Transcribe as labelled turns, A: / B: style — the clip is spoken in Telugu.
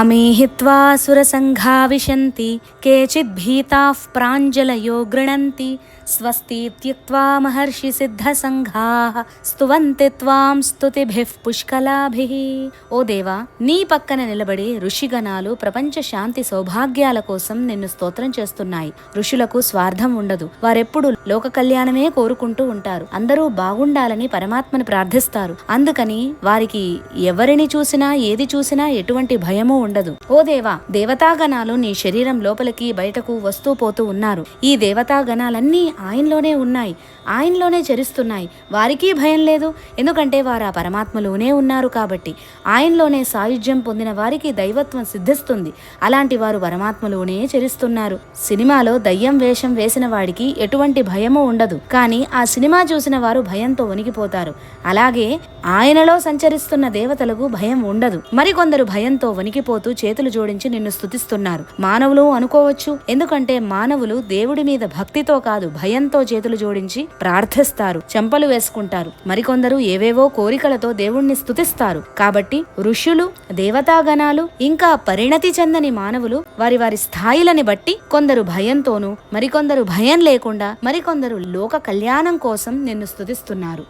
A: అమేహిత్వా సురసంఘా విశంతి కేచిద్భీతాః ప్రాంజలయో గృణంతి స్వస్తిత్యుక్త్వా మహర్షి సిద్ధసంఘాః స్తువంతి త్వాం స్తుతిభిః పుష్కలాభిః. ఓ దేవా, నీ పక్కన నిలబడి ఋషిగణాలు ప్రపంచ శాంతి సౌభాగ్యాల కోసం నిన్ను స్తోత్రం చేస్తున్నాయి. ఋషులకు స్వార్థం ఉండదు. వారెప్పుడు లోక కళ్యాణమే కోరుకుంటూ ఉంటారు. అందరూ బాగుండాలని పరమాత్మని ప్రార్థిస్తారు. అందుకని వారికి ఎవరిని చూసినా ఏది చూసినా ఎటువంటి భయమూ ఉండదు. ఓ దేవా, దేవతాగణాలు నీ శరీరం లోపలికి బయటకు వస్తూ పోతూ ఉన్నారు. ఈ దేవతాగణాలన్నీ ఆయనలోనే ఉన్నాయి, ఆయనలోనే చరిస్తున్నాయి. వారికి భయం లేదు, ఎందుకంటే వారు ఆ పరమాత్మలోనే ఉన్నారు కాబట్టి. ఆయనలోనే సాయుధ్యం పొందిన వారికి దైవత్వం సిద్ధిస్తుంది. అలాంటి వారు పరమాత్మలోనే చరిస్తున్నారు. సినిమాలో దయ్యం వేషం వేసిన వాడికి ఎటువంటి భయమూ ఉండదు, కానీ ఆ సినిమా చూసిన వారు భయంతో వణికిపోతారు. అలాగే ఆయనలో సంచరిస్తున్న దేవతలకు భయం ఉండదు. మరికొందరు భయంతో వణికిపోతూ చేతులు జోడించి నిన్ను స్తుతిస్తున్నారు. మానవులు అనుకోవచ్చు, ఎందుకంటే మానవులు దేవుడి మీద భక్తితో కాదు భయంతో చేతులు జోడించి ప్రార్థిస్తారు, చెంపలు వేసుకుంటారు. మరికొందరు ఏవేవో కోరికలతో దేవుణ్ణి స్తుతిస్తారు. కాబట్టి ఋషులు, దేవతాగణాలు, ఇంకా పరిణతి చెందని మానవులు వారి వారి స్థాయిలని బట్టి కొందరు భయంతోనూ, మరికొందరు భయం లేకుండా, మరికొందరు లోక కళ్యాణం కోసం నిన్ను స్తుతిస్తున్నారు.